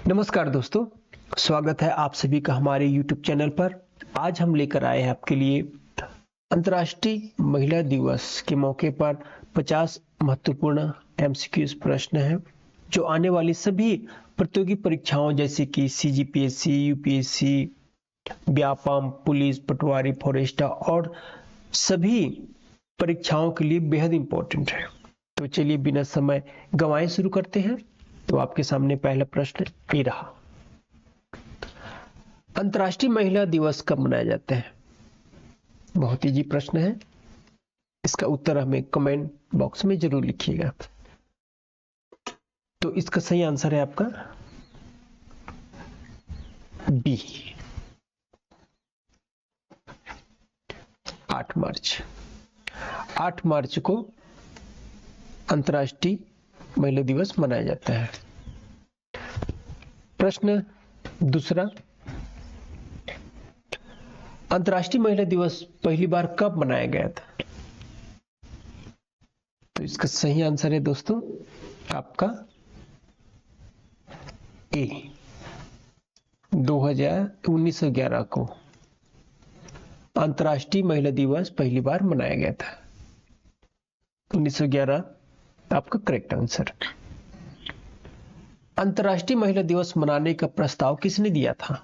नमस्कार दोस्तों, स्वागत है आप सभी का हमारे YouTube चैनल पर। आज हम लेकर आए हैं आपके लिए अंतर्राष्ट्रीय महिला दिवस के मौके पर 50 महत्वपूर्ण MCQs प्रश्न हैं जो आने वाली सभी प्रतियोगी परीक्षाओं जैसे कि CGPSC, UPSC, व्यापम, पुलिस, पटवारी, फॉरेस्टर और सभी परीक्षाओं के लिए बेहद इंपॉर्टेंट है। तो चलिए बिना समय गंवाए शुरू करते हैं। तो आपके सामने पहला प्रश्न ये रहा, अंतर्राष्ट्रीय महिला दिवस कब मनाया जाता है? बहुत इजी प्रश्न है, इसका उत्तर हमें कमेंट बॉक्स में जरूर लिखिएगा। तो इसका सही आंसर है आपका बी, 8 मार्च। 8 मार्च को अंतर्राष्ट्रीय महिला दिवस मनाया जाता है। प्रश्न दूसरा, अंतर्राष्ट्रीय महिला दिवस पहली बार कब मनाया गया था? तो इसका सही आंसर है दोस्तों आपका ए, 1911 को अंतर्राष्ट्रीय महिला दिवस पहली बार मनाया गया था। 1911 आपका करेक्ट आंसर। अंतर्राष्ट्रीय महिला दिवस मनाने का प्रस्ताव किसने दिया था?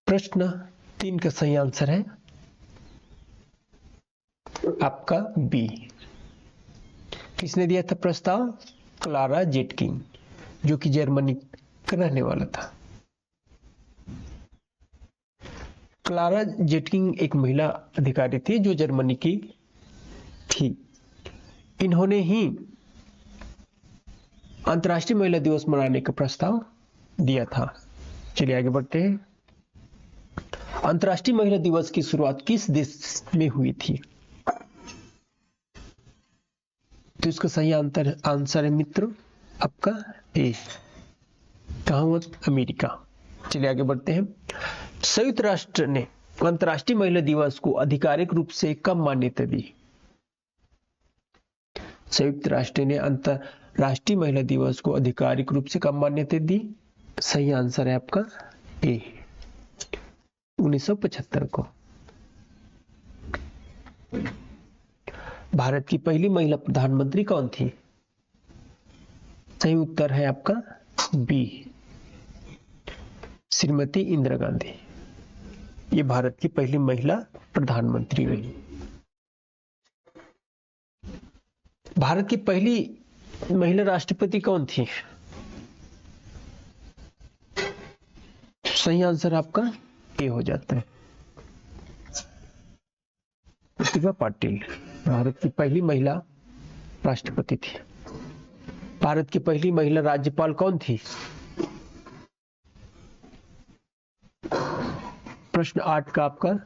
प्रश्न 3 का सही आंसर है आपका बी। किसने दिया था प्रस्ताव? क्लारा जेटकिन, जो कि जर्मनी का रहने वाला था। क्लारा जेटकिन एक महिला अधिकारी थी जो जर्मनी की थी। इन्होंने ही अंतर्राष्ट्रीय महिला दिवस मनाने का प्रस्ताव दिया था। चलिए आगे बढ़ते हैं। अंतर्राष्ट्रीय महिला दिवस की शुरुआत किस देश में हुई थी? तो इसका सही आंसर है मित्रों आपका ए, कहां हुआ? अमेरिका। चलिए आगे बढ़ते हैं। संयुक्त राष्ट्र ने अंतर्राष्ट्रीय महिला दिवस को आधिकारिक रूप से कब मान्यता दी? संयुक्त राष्ट्र ने अंतर्राष्ट्रीय महिला दिवस को आधिकारिक रूप से कब मान्यता दी? सही आंसर है आपका ए, 1975 को। भारत की पहली महिला प्रधानमंत्री कौन थी? सही उत्तर है आपका बी, श्रीमती इंदिरा गांधी। ये भारत की पहली महिला प्रधानमंत्री रही। भारत की पहली महिला राष्ट्रपति कौन थी? सही आंसर आपका ए हो जाता है, प्रतिभा पाटिल भारत की पहली महिला राष्ट्रपति थी। भारत की पहली महिला राज्यपाल कौन थी? प्रश्न 8 का आपका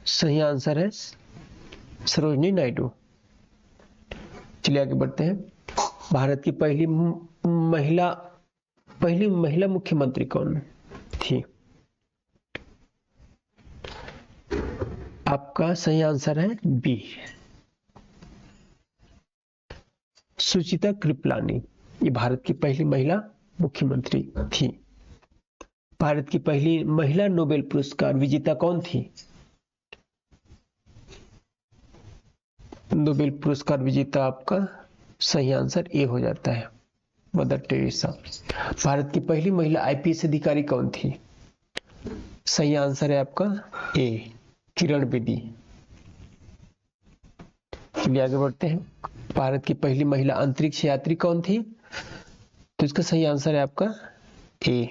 सही आंसर है सरोजिनी नायडू। चलिए आगे बढ़ते हैं। भारत की पहली महिला मुख्यमंत्री कौन थी? आपका सही आंसर है बी, सुचिता कृपलानी। ये भारत की पहली महिला मुख्यमंत्री थी। भारत की पहली महिला नोबेल पुरस्कार विजेता कौन थी? नोबेल पुरस्कार विजेता आपका सही आंसर ए हो जाता है, मदर टेरेसा। भारत की पहली महिला IPS अधिकारी कौन थी? सही आंसर है आपका ए, किरण बेदी। चलिए आगे बढ़ते हैं। भारत की पहली महिला अंतरिक्ष यात्री कौन थी? तो इसका सही आंसर है आपका ए,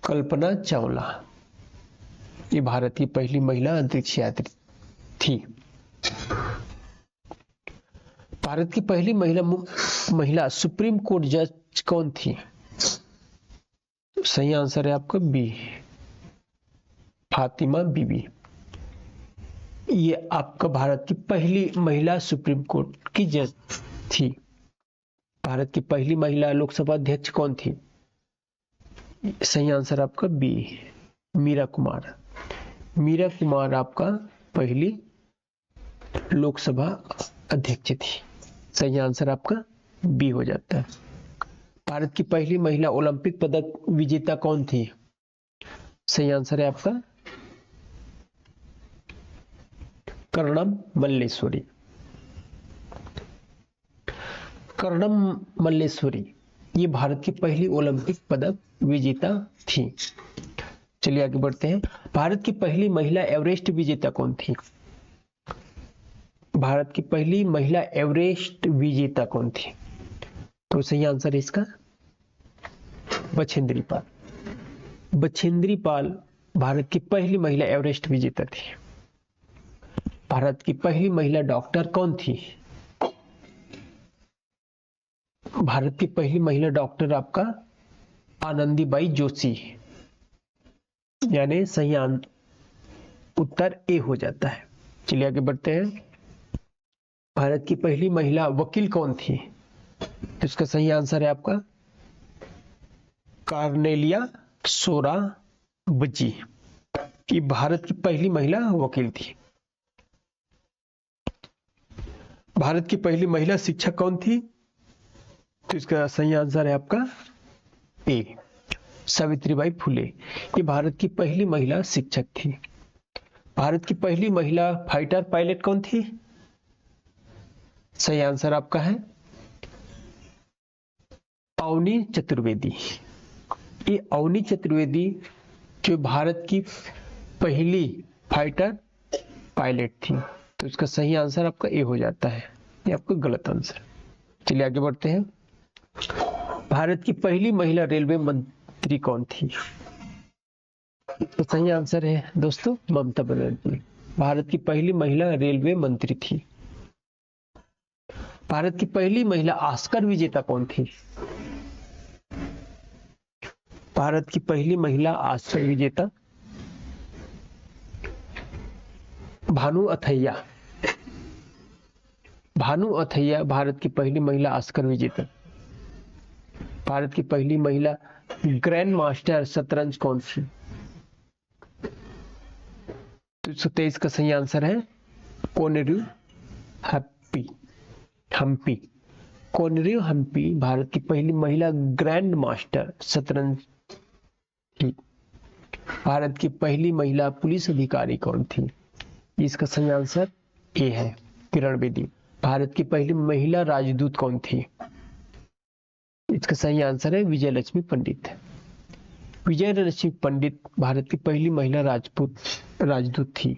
कल्पना चावला। ये भारत की पहली महिला अंतरिक्ष यात्री थी। भारत की पहली महिला सुप्रीम कोर्ट जज कौन थी? सही आंसर है आपका बी, फातिमा बीबी। ये आपका भारत की पहली महिला सुप्रीम कोर्ट की जज थी। भारत की पहली महिला लोकसभा अध्यक्ष कौन थी? सही आंसर आपका बी, मीरा कुमार। मीरा कुमार आपका पहली लोकसभा अध्यक्ष थी। सही आंसर आपका बी हो जाता है। भारत की पहली महिला ओलंपिक पदक विजेता कौन थी? सही आंसर है आपका कर्णम मल्लेश्वरी। कर्णम मल्लेश्वरी ये भारत की पहली ओलंपिक पदक विजेता थी। चलिए आगे बढ़ते हैं। भारत की पहली महिला एवरेस्ट विजेता कौन थी? भारत की पहली महिला एवरेस्ट विजेता कौन थी? तो सही आंसर है इसका बछेंद्री पाल। बछेंद्री पाल भारत की पहली महिला एवरेस्ट विजेता थी। भारत की पहली महिला डॉक्टर कौन थी? भारत की पहली महिला डॉक्टर आपका आनंदीबाई जोशी, यानी सही उत्तर ए हो जाता है। चलिए आगे बढ़ते हैं। भारत की पहली महिला वकील कौन थी? तो इसका सही आंसर है आपका कार्नेलिया सोराबजी। ये भारत की पहली महिला वकील थी। भारत की पहली महिला शिक्षक कौन थी? तो इसका सही आंसर है आपका ए सावित्रीबाई फुले। ये भारत की पहली महिला शिक्षक थी। भारत की पहली महिला फाइटर पायलट कौन थी? सही आंसर आपका है अवनी चतुर्वेदी। ये अवनी चतुर्वेदी जो भारत की पहली फाइटर पायलट थी। तो इसका सही आंसर आपका ए हो जाता है, ये आपका गलत आंसर। चलिए आगे बढ़ते हैं। भारत की पहली महिला रेलवे मंत्री कौन थी? तो सही आंसर है दोस्तों ममता बनर्जी। भारत की पहली महिला रेलवे मंत्री थी। भारत की पहली महिला ऑस्कर विजेता कौन थी? भारत की पहली महिला ऑस्कर विजेता भानु अथैया। भानु अथैया भारत की पहली महिला ऑस्कर विजेता। भारत की पहली महिला ग्रैंड मास्टर शतरंज कौन सी? 123 का सही आंसर है कोनेरू हम्पी। कोनेरू हम्पी भारत की पहली महिला ग्रैंड मास्टर शतरंज थी। भारत की पहली महिला पुलिस अधिकारी कौन थी? इसका सही आंसर ए है किरण बेदी। भारत की पहली महिला राजदूत कौन थी? इसका सही आंसर है विजय लक्ष्मी पंडित। विजय लक्ष्मी पंडित भारत की पहली महिला राजदूत थी।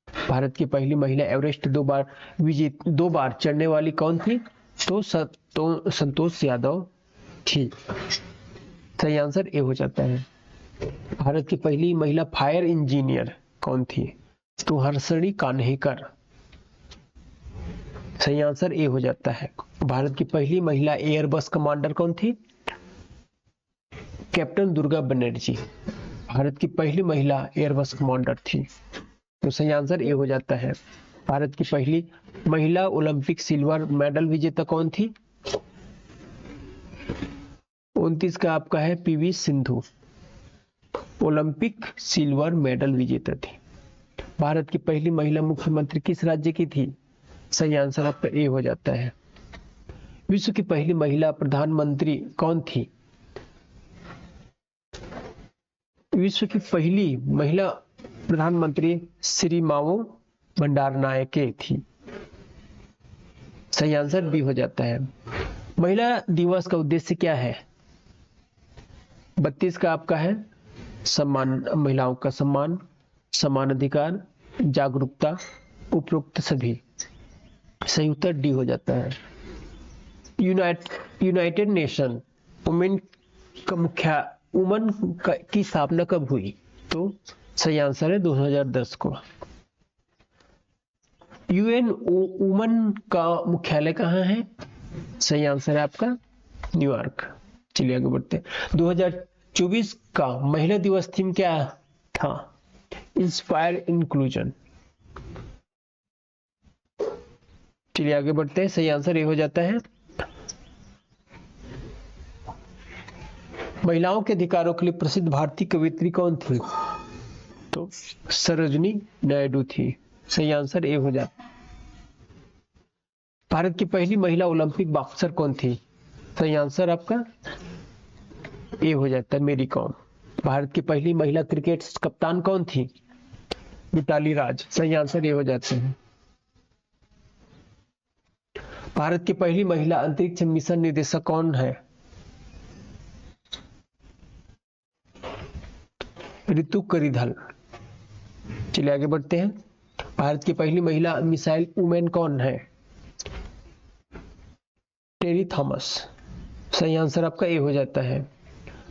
भारत की पहली महिला एवरेस्ट दो बार चढ़ने वाली कौन थी? तो संतोष यादव थी। सही आंसर ए हो जाता है। भारत की पहली महिला फायर इंजीनियर कौन थी? तो हर्षणी कान्हेकर। सही आंसर ए हो जाता है। भारत की पहली महिला एयरबस कमांडर कौन थी? कैप्टन दुर्गा बनर्जी। भारत की पहली महिला एयरबस कमांडर थी। तो सही आंसर ए हो जाता है। भारत की पहली महिला ओलंपिक सिल्वर मेडल विजेता कौन थी? 29 का आपका है PV Sindhu, Olympic silver medal विजेता थी। भारत की पहली महिला मुख्यमंत्री किस राज्य की थी? सही आंसर आपका ए हो जाता है। विश्व की पहली महिला प्रधानमंत्री कौन थी? विश्व की पहली महिला प्रधानमंत्री श्री मावो भंडारनायके थी। सही आंसर बी हो जाता है। महिला दिवस का उद्देश्य क्या है? 32 का आपका है सम्मान, महिलाओं का सम्मान, समान अधिकार, जागरूकता, उपरोक्त सभी। सही उत्तर डी हो जाता है। यूनाइटेड नेशन वुमेन की स्थापना कब हुई? तो सही आंसर है 2010 को। यूएन वुमेन का मुख्यालय कहाँ है? सही आंसर है आपका न्यूयॉर्क। चलिए आगे बढ़ते हैं। 2024 का महिला दिवस थीम क्या था? Inspire inclusion. चलिए आगे बढ़ते हैं। सही आंसर ये हो जाता है। महिलाओं के अधिकारों के लिए प्रसिद्ध भारतीय कवियत्री कौन थी? तो सरोजिनी नायडू थी। सही आंसर ए हो जाता है। भारत की पहली महिला ओलंपिक बॉक्सर कौन थी? सही आंसर आपका ए हो जाता है मेरी कॉम। भारत की पहली महिला क्रिकेट कप्तान कौन थी? मिताली राज। सही आंसर ये हो जाते हैं। भारत की पहली महिला अंतरिक्ष मिशन निदेशक कौन है? ऋतु करिधल। चलिए आगे बढ़ते हैं। भारत की पहली महिला मिसाइल वुमेन कौन है? टेरी थॉमस। सही आंसर आपका ए हो जाता है।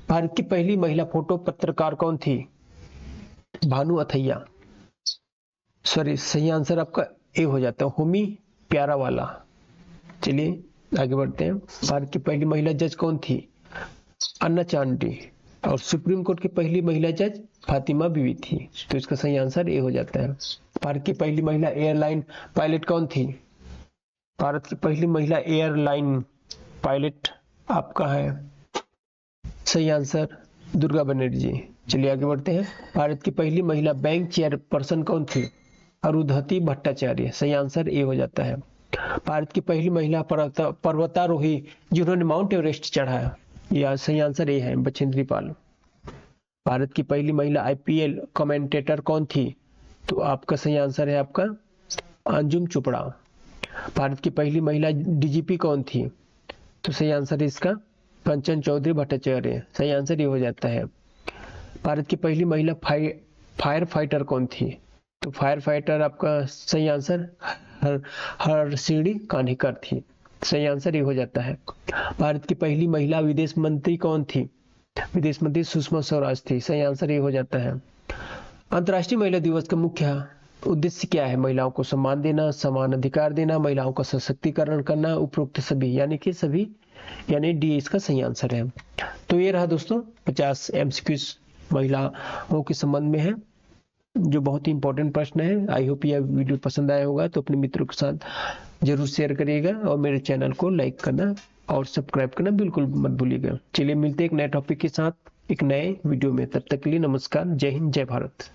भारत की पहली महिला फोटो पत्रकार कौन थी? भानु अथैया। सॉरी, सही आंसर आपका ए हो जाता है, होमी प्यारावाला। चलिए आगे बढ़ते हैं। भारत की पहली महिला जज कौन थी? अन्ना चांडी। और सुप्रीम कोर्ट की पहली महिला जज फातिमा बीवी थी। तो इसका सही आंसर ए हो जाता है। भारत की पहली महिला एयरलाइन पायलट कौन थी? भारत की पहली महिला एयरलाइन पायलट आपका है सही आंसर दुर्गा बनर्जी। चलिए आगे बढ़ते हैं। भारत की पहली महिला बैंक चेयरपर्सन कौन थी? अरुंधति भट्टाचार्य। सही आंसर ए हो जाता है। भारत की पहली महिला पर्वतारोही जिन्होंने माउंट एवरेस्ट चढ़ाया, यह सही आंसर ए है, बछेंद्री पाल। भारत की पहली महिला आईपीएल कमेंटेटर कौन थी? तो आपका सही आंसर है आपका अंजुम चोपड़ा। भारत की पहली महिला डीजीपी कौन थी? तो सही आंसर है इसका कंचन चौधरी भट्टाचार्य। सही आंसर ये हो जाता है। भारत की पहली महिला फायर फाइटर कौन थी? तो फायर फाइटर आपका सही आंसर हरसिद्धि कान्हेकर थी। सही आंसर ये हो जाता है। भारत की पहली महिला विदेश मंत्री कौन थी? विदेश मंत्री सुषमा स्वराज थी। सही आंसर ये हो जाता है। अंतर्राष्ट्रीय महिला दिवस का मुख्य उद्देश्य क्या है? महिलाओं को सम्मान देना, समान अधिकार देना, महिलाओं का सशक्तिकरण करना, उपरोक्त सभी यानी कि सभी, यानी डी इसका सही आंसर है। तो ये रहा दोस्तों 50 एमसीक्यूज महिलाओं के संबंध में है, जो बहुत ही इंपॉर्टेंट प्रश्न है। आई होप यह वीडियो पसंद आया होगा, तो अपने मित्रों के साथ जरूर शेयर करिएगा और मेरे चैनल को लाइक करना और सब्सक्राइब करना बिल्कुल मत भूलिएगा। चलिए मिलते हैं एक नए टॉपिक के साथ एक नए वीडियो में। तब तक के लिए नमस्कार, जय हिंद, जय भारत।